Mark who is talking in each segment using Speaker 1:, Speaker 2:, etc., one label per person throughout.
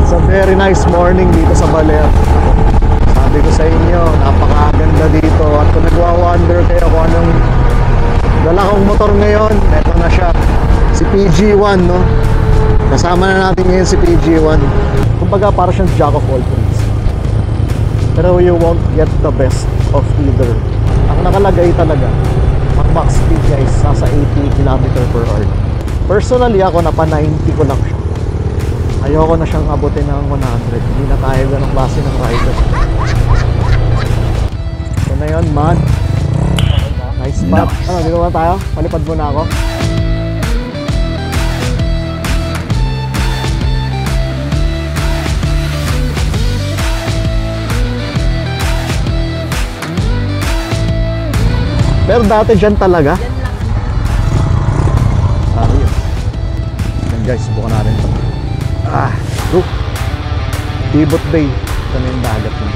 Speaker 1: It's a very nice morning dito sa Baler. Sabi ko sa inyo, napakaganda dito. At kung nagwa-wonder kayo kung anong dala kong motor ngayon, eto na siya, si PG1, no? Kasama na natin ngayon si PG1. Kumbaga para siyang jack of all trades, pero you won't get the best of either. Ang nakalagay talaga, ang max speed niya is nasa 80 km/h. Personally ako, napa 90 ko lang siya. Ayoko na siyang abutin ng 100. Hindi na tayo ganong klase ng rider. So na yun, man. Nice spot. Ano, dito na tayo? Palipad muna ako. Pero dati dyan talaga. Ayun. Yan guys, subukan natin ito. Look. Tibot Bay. Ito na yung dagat mo.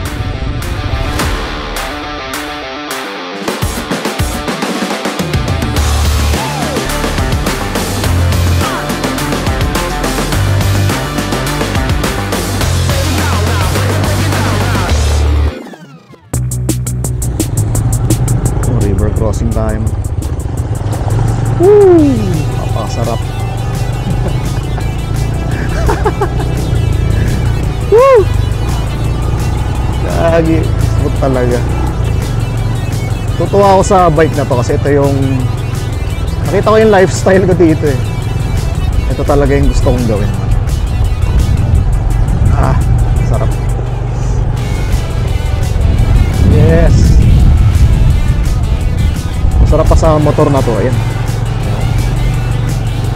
Speaker 1: River crossing time. Woo! Napakasarap. Woo! Lagi. Smooth talaga. Tutuwa ako sa bike na to kasi ito yung nakita ko yung lifestyle ko dito eh. Ito talaga yung gusto kong gawin. Sarap. Yes. Masarap pa sa motor na to. Ayan.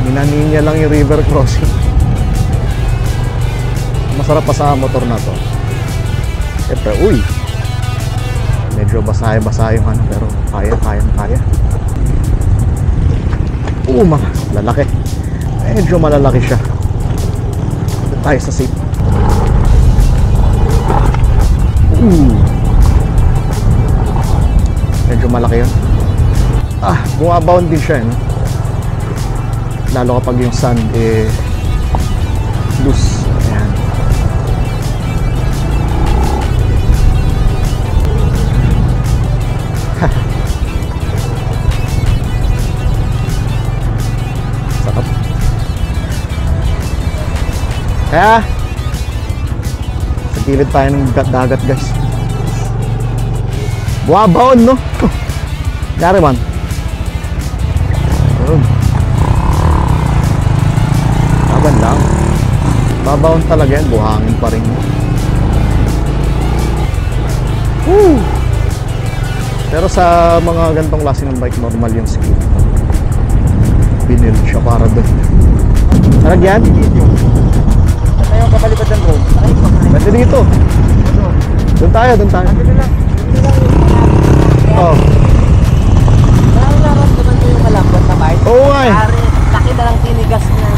Speaker 1: Minaninya lang yung river crossing. Masarap pa sa motor na to. Siyempre, uy, medyo basa yung ano, pero kaya. Lalaki. Medyo malalaki siya. Dito tayo sa seat. Medyo malaki yun. Bumabound din siya, no? Lalo kapag yung sand loose. Ayan. Sakap. Kaya sa gilid tayo ng dagat guys. Bumabound, no? Yari man. Laban lang. Babaon talaga yan. Buhangin pa rin. Woo! Pero sa mga gantong klase ng bike, normal yung speed. Binild siya para doon. Tarag yan?
Speaker 2: Saan tayo kapalipad ng road?
Speaker 1: Ganda dito. Doon tayo. Oh.
Speaker 2: Parang naramdaman ko yung malambot na bike.
Speaker 1: Oo nga eh.
Speaker 2: Laki na lang tinigas niya.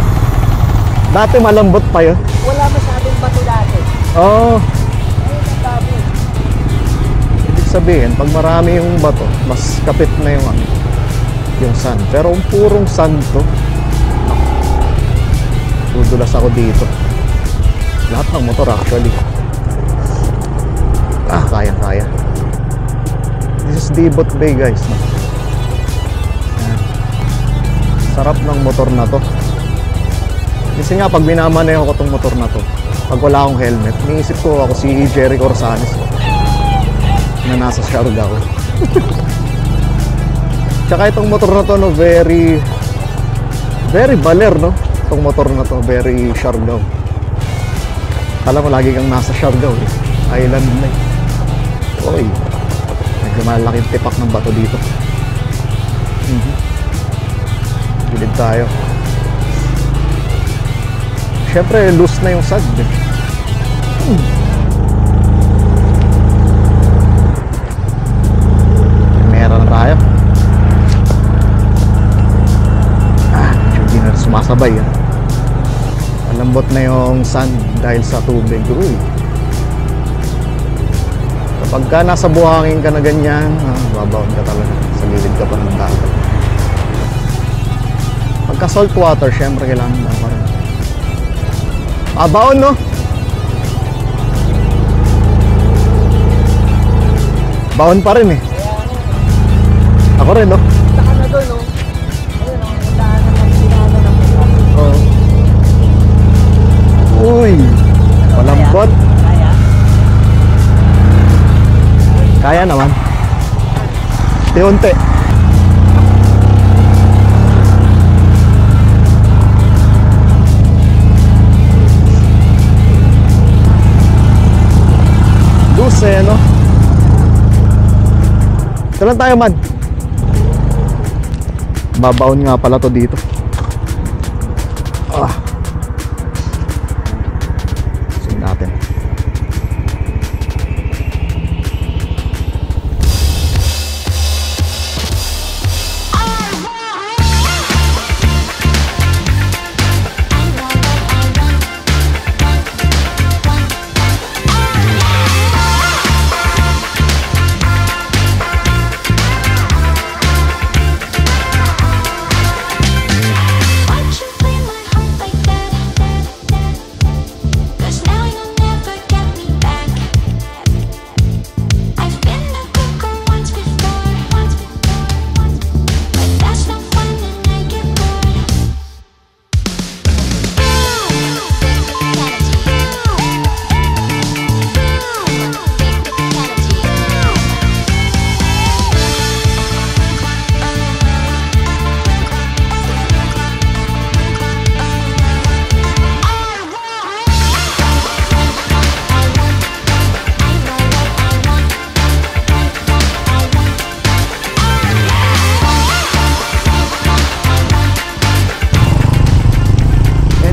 Speaker 1: Dati malambot pa yun.
Speaker 2: Wala masyadong bato dati.
Speaker 1: Oo.
Speaker 2: Ayun ang dami.
Speaker 1: Ibig sabihin, pag marami yung bato, mas kapit na yung sand. Pero kung purong sand to, dudulas ako dito. Lahat ng motor actually. Kaya. This is Dibot Bay guys. Sarap ng motor na to. Kasi nga pag binamanay ako itong motor na to, pag wala akong helmet, niisip ko ako si Jerry Corsanes na nasa Siargao. Tsaka itong motor na to, no, very Baler, no? Itong motor na to, very Siargao. Alam mo, lagi kang nasa Siargao eh. Island na eh. Oy, medyo malaking tipak ng bato dito. Gilid tayo. Siyempre, loose na yung sand eh. Meron na tayo. Hindi na sumasabay eh. Malambot na yung sand dahil sa tubig. Uy. Kapag ka nasa buhangin ka na ganyan, babaon ka talaga. Sa gilid ka pa ng dagat. Pagka salt water, syempre kailangan na pa rin. Baon, no? Baon pa rin eh. Ako rin, no?
Speaker 2: Punta ka na doon, no? Ayun, ang daanan ng sinana ng mga.
Speaker 1: Oo. Uy, malambot.
Speaker 2: Kaya?
Speaker 1: Kaya naman. Unti-unti. Luce, no? Ito lang tayo, man. Babaon nga pala to dito. Ah. Sing natin.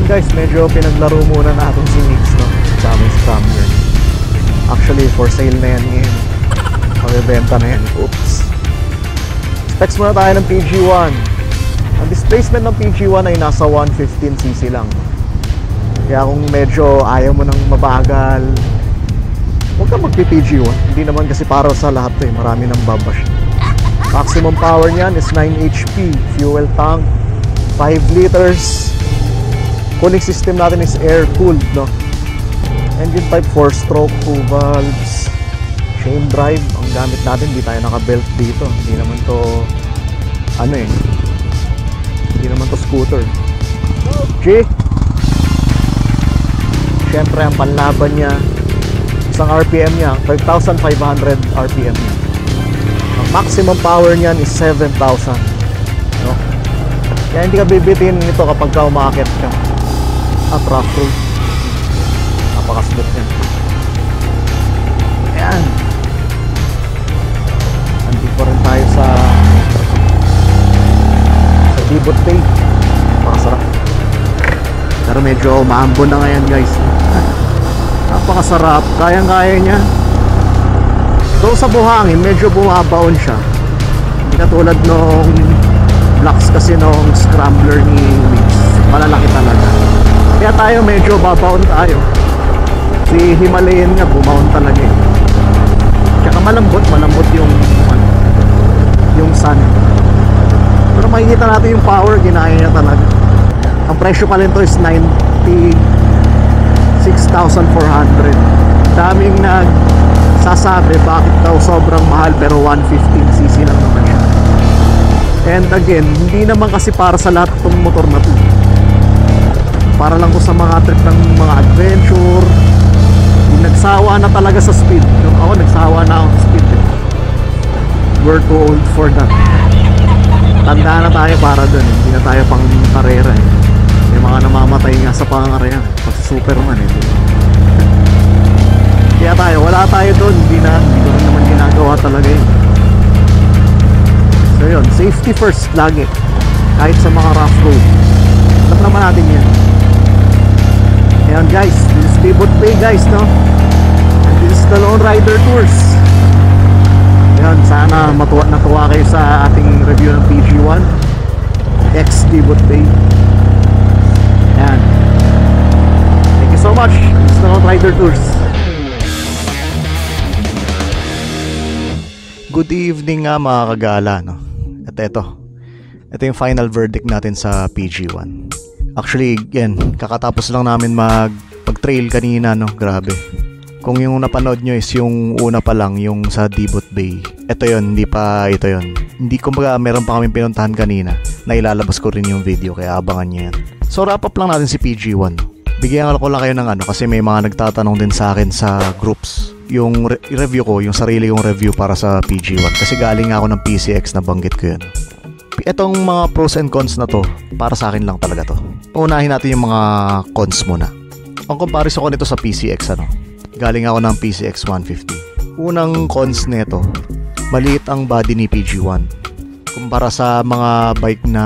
Speaker 1: Guys, medyo pinaglaro muna natin si Mix, no? Sa aming scrambler. Actually, for sale na yan ngayon. Pabibenta na yan. Oops. Specs muna tayo ng PG1. Ang displacement ng PG1 ay nasa 115cc lang. Kaya kung medyo ayaw mo ng mabagal, huwag ka magpi-PG1. Hindi naman kasi para sa lahat eh. Marami nang babash. Maximum power niyan is 9 HP. Fuel tank, 5 liters. Cooling system natin is air-cooled, no? Engine type 4-stroke, 2 valves. Chain drive. Ang gamit natin, hindi tayo naka-belt dito. Hindi naman to, ano eh. Hindi naman to scooter. G! Siyempre, ang panlaban niya, isang RPM niya, 5,500 RPM niya. Ang maximum power niyan is 7,000. No? Kaya hindi ka bibitin nito kapag ka umaakit ka. At rough road. Napakasmooth yan. Ayan. Andito pa rin tayo sa Dibot Bay. Napakasarap. Pero medyo maambon na ngayon, guys. Napakasarap. Kayang-kaya niya. So sa buhangin, medyo bumabaon siya. Hindi katulad nung blocks kasi nung scrambler ni Wix. Malalaki talaga. Kaya tayo medyo babaon tayo. Si Himalayan nga bumaon talaga eh. Tsaka malambot yung sun. Pero makikita natin yung power, ginaya niya talaga. Ang presyo pa rin to is 96,400. Daming nagsasabi bakit daw sobrang mahal, pero 115cc lang naman siya. And again, hindi naman kasi para sa lahat itong motor na to. Para lang ko sa mga trip ng mga adventure. Yung nagsawa na talaga sa speed. Yung ako, nagsawa na ako sa speed eh. We're too old for that. Tanda na tayo para dun. Hindi na tayo pang karera eh. May mga namamatay nga sa pangarera. Pag Superman eh. Kaya tayo, wala tayo dun. Hindi ko rin naman ginagawa talaga eh. So yun, safety first lagi. Kahit sa mga rough road. Alam naman natin yan. Ayan guys, this is Dibot Bay guys, no? And this is the Lone Rider Tours. Ayan, sana natuwa kayo sa ating review ng PG1 X Dibot Bay. Ayan. Thank you so much. This is the Lone Rider Tours. Good evening nga mga kagala, no? At ito yung final verdict natin sa PG1. Actually, yan, kakatapos lang namin mag-trail kanina, no? Grabe. Kung yung napanood nyo is yung una pa lang, yung sa Dibot Bay. Ito yon, hindi pa ito yon. Hindi, kumbaga meron pa kaming pinuntahan kanina na ilalabas ko rin yung video, kaya abangan nyo yan. So wrap up lang natin si PG1. Bigyan ko lang kayo ng kasi may mga nagtatanong din sa akin sa groups. Yung review ko, yung sarili kong review para sa PG1. Kasi galing ako ng PCX na banggit ko yun. Itong mga pros and cons na to, para sa akin lang talaga to. Unahin natin yung mga cons muna. Ang comparison ko nito sa PCX, galing ako ng PCX 150. Unang cons nito, maliit ang body ni PG1. Kumpara sa mga bike na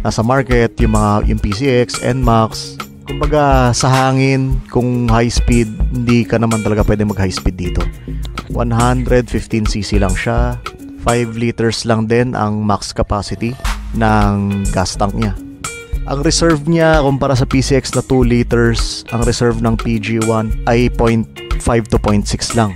Speaker 1: nasa market, yung PCX, NMAX, kumbaga sa hangin, kung high speed, hindi ka naman talaga pwede mag high speed dito. 115cc lang siya, 5 liters lang din ang max capacity ng gas tank niya. Ang reserve niya kumpara sa PCX na 2 liters, ang reserve ng PG1 ay 0.5 to 0.6 lang,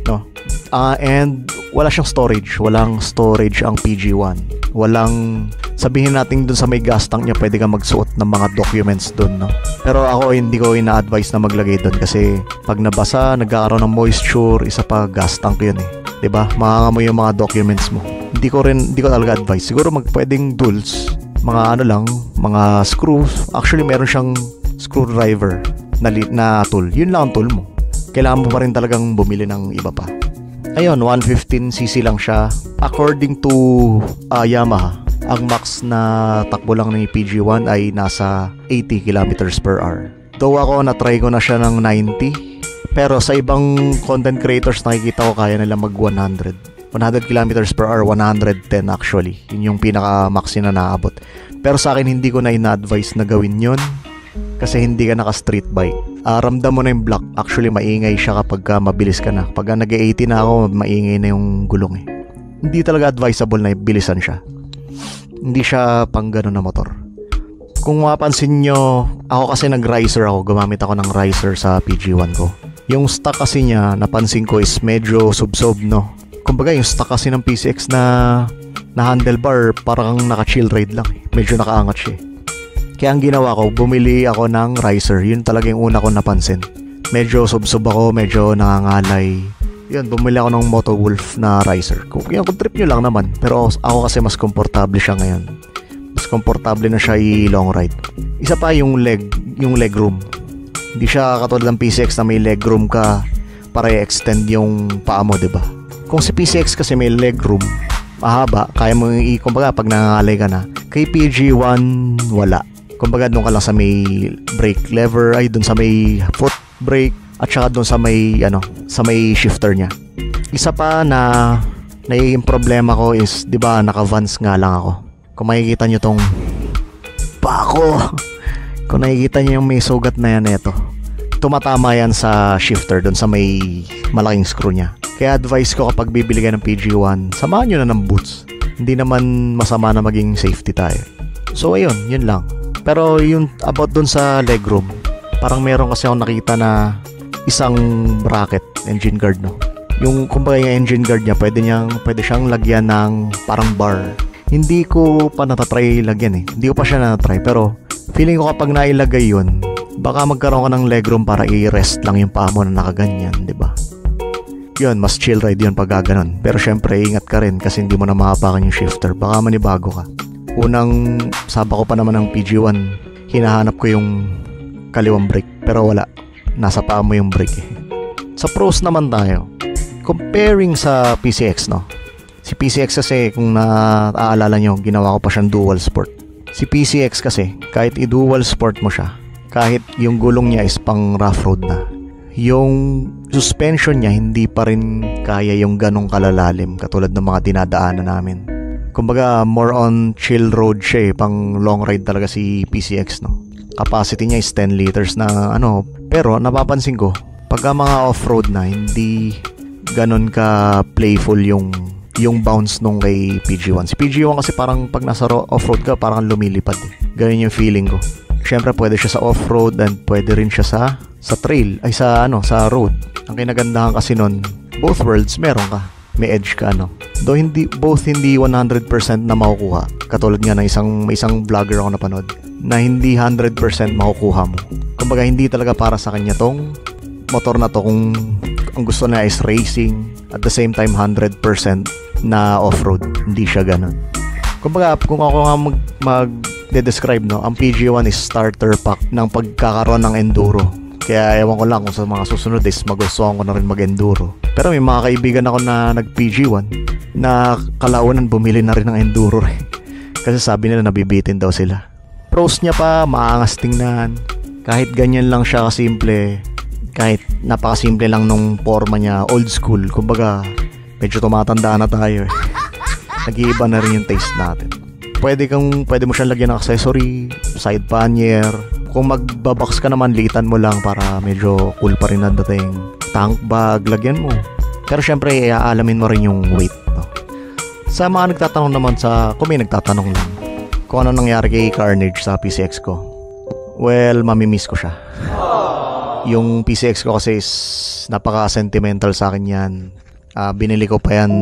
Speaker 1: no? And wala siyang storage, walang storage ang PG1. Walang, sabihin natin dun sa may gas tank niya, pwede kang magsuot ng mga documents dun, no? Pero ako hindi ko ina-advise na maglagay dun kasi pag nabasa, nagkakaroon ng moisture, isa pa gas tank yun eh. 'Di ba? Makangamoy yung mga documents mo. Hindi ko talaga advise. Siguro pwedeng tools, mga mga screws. Actually meron siyang screwdriver na tool. Yun lang ang tool mo. Kailangan mo pa rin talagang bumili ng iba pa. Ayun, 115cc lang siya. According to Yamaha, ang max na takbo lang ni PG1 ay nasa 80 kilometers per hour. Though ako na-try ko na siya ng 90, pero sa ibang content creators nakikita ko kaya nila mag 100 kilometers per hour, 110 actually. Yun yung pinaka-max na naabot. Pero sa akin hindi ko na ina-advise na gawin yun kasi hindi ka naka-street bike. Ramdam mo na yung block. Actually, maingay siya kapag mabilis ka na. Pag nag-80 na ako, maingay na yung gulong eh. Hindi talaga advisable na bilisan siya. Hindi siya pang gano'n na motor. Kung mapansin nyo, ako kasi nag-riser ako. Gumamit ako ng riser sa PG1 ko. Yung stock kasi niya, napansin ko is medyo sub-sub, no? Kumbaga, yung stock kasi ng PCX na handlebar, parang naka-chill ride lang eh. Medyo nakaangat siya eh. Kaya ang ginawa ko, bumili ako ng riser. Yun talaga yung una ko napansin. Medyo sub-sub ako, medyo nangangalay. Yun, bumili ako ng Moto Wolf na riser. Kung trip nyo lang naman. Pero ako kasi mas komportable siya ngayon. Mas komportable na siya i-long ride. Isa pa yung leg room. Hindi siya katulad ng PCX na may leg room ka para i-extend yung paa mo, diba? Kung si PCX kasi may leg room, mahaba, kaya mo kumbaga pag nangangalay ka na. Kay PG1, wala. Kumbaga doon ka lang sa may brake lever, ay doon sa may foot brake, at saka doon sa may shifter niya. Isa pa na nagiging problema ko is, 'di ba, naka-Vans nga lang ako. Kung makikita niyo tong pako, kung nakikita niyo yung may sugat na yan nito, tumatama yan sa shifter doon sa may malaking screw niya. Kaya advice ko kapag bibili ka ng PG1, samahan niyo na ng boots. Hindi naman masama na maging safety tayo. So ayun, yun lang. Pero yung about dun sa legroom, parang meron kasi akong nakita na isang bracket, engine guard, no? Yung kumbaga yung engine guard niya, pwede siyang lagyan ng parang bar. Hindi ko pa natatry lagyan eh. Hindi ko pa siya natatry, pero feeling ko kapag nailagay yun, baka magkaroon ka ng legroom para i-rest lang yung paa mo na nakaganyan, di ba? Yun, mas chill ride yun pag gaganon. Pero syempre, ingat ka rin kasi hindi mo na mahapakan yung shifter. Baka manibago ka. Unang saba ko pa naman ng PG1, hinahanap ko yung kaliwang brake, pero wala, nasa paa mo yung brake eh. Sa pros naman tayo, comparing sa PCX, no? Si PCX kasi, kung naaalala nyo, ginawa ko pa siyang dual sport. Si PCX kasi, kahit i-dual sport mo siya, kahit yung gulong niya is pang rough road na, yung suspension niya hindi pa rin kaya yung ganong kalalalim katulad ng mga dinadaanan namin. Kumbaga, more on chill road siya eh. Pang long ride talaga si PCX, no? Capacity niya is 10 liters na Pero napapansin ko, pagka mga off-road na, hindi ganon ka playful yung bounce nung kay PG1. Si PG1 kasi parang pag nasa off-road ka, parang lumilipad eh. Ganon yung feeling ko. Siyempre, pwede siya sa off-road and pwede rin siya sa trail, ay sa road. Ang kinagandahan kasi nun, both worlds meron ka. May edge ka, Though hindi 100% na makukuha. Katulad nga ng isang vlogger ako napanood na hindi 100% makukuha mo. Kumbaga hindi talaga para sa kanya tong motor na to kung ang gusto na is racing at the same time 100% na off-road. Hindi siya ganun. Kumbaga, kung ako nga mag-describe, no, ang PG1 is starter pack ng pagkakaroon ng enduro. Kaya ewan ko lang kung sa mga susunod is magustuhan ko na rin mag-enduro. Pero may mga kaibigan ako na nag-PG1 na kalaunan bumili na rin ng enduro eh. Kasi sabi nila nabibitin daw sila. Pros niya pa, maangas tingnan. Kahit ganyan lang siya kasimple, kahit napakasimple lang nung forma niya, old school. Kumbaga, medyo tumatanda na tayo eh. Nag-iiba na rin yung taste natin. Pwede mo siyang lagyan ng accessory, side pannier. Kung magbabox ka naman, litan mo lang para medyo cool pa rin ang dating. Tank bag, lagyan mo. Pero syempre, aalamin mo rin yung weight. No? Sa mga nagtatanong naman kung may nagtatanong lang, kung ano nangyari kay Carnage sa PCX ko. Well, mamimiss ko siya. Yung PCX ko kasi is napaka-sentimental sa akin yan. Binili ko pa yan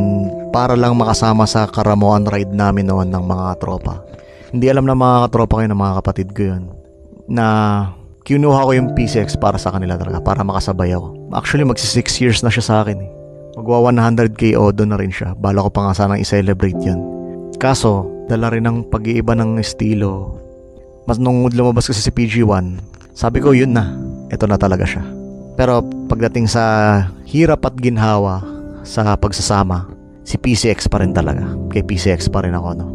Speaker 1: para lang makasama sa karamuan ride namin noon ng mga tropa. Hindi alam na mga tropa kayo ng mga kapatid ko yun. Na kinuha ko yung PCX para sa kanila talaga, para makasabay ako. Actually, magsi 6 years na siya sa akin eh. Magwa 100k odo na rin siya. Bala ko pa nga sanang i-celebrate yan. Kaso, dala rin ng pag-iiba ng estilo. Mas nung lumabas kasi si PG1, sabi ko yun na. Ito na talaga siya. Pero pagdating sa hirap at ginhawa sa pagsasama, si PCX pa rin talaga. Kay PCX pa rin ako, no?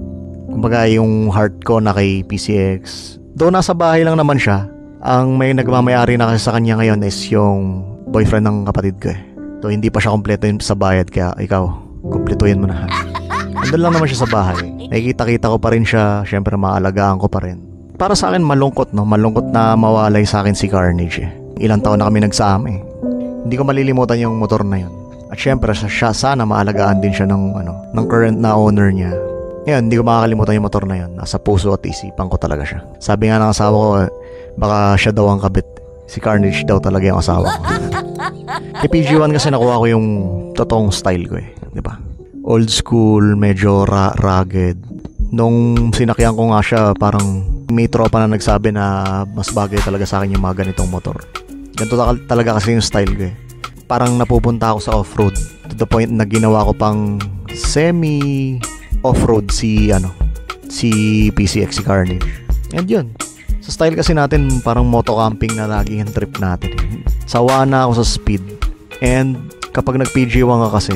Speaker 1: Kumbaga yung heart ko na kay PCX. Doon nasa bahay lang naman siya. Ang may nagmamayari na kasi sa kanya ngayon is yung boyfriend ng kapatid ko eh. So hindi pa siya kompleto sa bayad, kaya ikaw, kumpletuhin mo na. Andun lang naman siya sa bahay. Nakikita-kita ko pa rin siya. Syempre maalagaan ko pa rin. Para sa akin malungkot, no? Malungkot na mawalay sa akin si Carnage eh. Ilang taon na kami nagsama eh. Hindi ko malilimutan yung motor na yun. At syempre siya sana maalagaan din siya ng current na owner niya. Ngayon, hindi ko makakalimutan yung motor na yun. Nasa puso at isipan ko talaga siya. Sabi nga ng asawa ko, baka siya daw ang kabit. Si Carnage daw talaga yung asawa ko. Kay PG1 kasi nakuha ko yung totoong style ko eh. Diba? Old school, medyo rugged. Nung sinakyan ko nga siya, parang may tropa na nagsabi na mas bagay talaga sa akin yung mga ganitong motor. Ganito talaga kasi yung style ko eh. Parang napupunta ako sa off-road to the point na ginawa ko pang semi off-road si PCX, si Carnage. And yun, sa style kasi natin parang moto camping na lagi yung trip natin eh. Sawa na ako sa speed. And kapag nag PG1 ka kasi,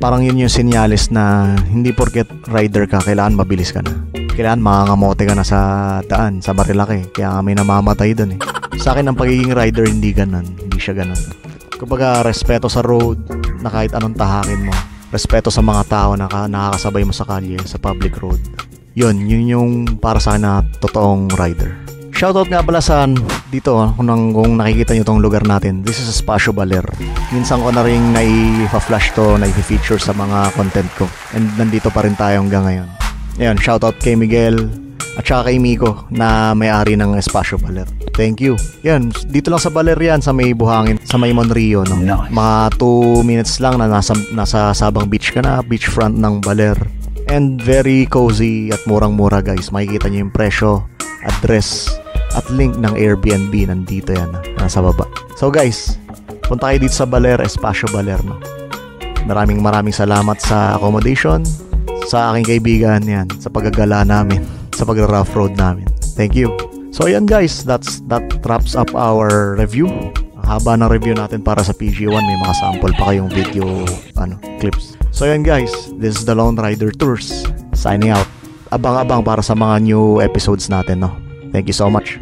Speaker 1: parang yun yung sinyalis na hindi porket rider ka kailangan mabilis ka na. Kailangan mangangamote ka na sa daan, sa Marilaki. Kaya may namamatay dun eh. Sa akin ang pagiging rider hindi ganun. Hindi siya ganun. Kumbaga respeto sa road, na kahit anong tahakin mo. Respeto sa mga tao na nakakasabay mo sa kalye, sa public road. Yun yung para sa akin na totoong rider. Shoutout nga pala sa dito kung nakikita nyo tong lugar natin. This is Espacio Baler. Minsan ko na rin nai-flash to, nai-feature sa mga content ko. And nandito pa rin tayo hanggang ngayon. Ayan, shoutout kay Miguel at saka kay Miko na may-ari ng Espacio Baler. Thank you. Yan, dito lang sa Baler yan, sa may Buhangin, sa may Monrio. No? Nice. Mga 2 minutes lang na nasa Sabang Beach ka na, beachfront ng Baler. And very cozy at murang-mura guys. Makikita nyo yung presyo, address, at link ng Airbnb. Nandito yan, nasa baba. So guys, punta kayo dito sa Baler, Espacio Baler. No? Maraming salamat sa accommodation, sa aking kaibigan yan, sa paggagala namin, sa pag-rough road namin. Thank you. So yan guys, that wraps up our review. Haba ng review natin para sa PG1. May mga sample pa kayong video clips. So yan guys, this is the Lone Rider Tours signing out. Abang-abang para sa mga new episodes natin, no? Thank you so much.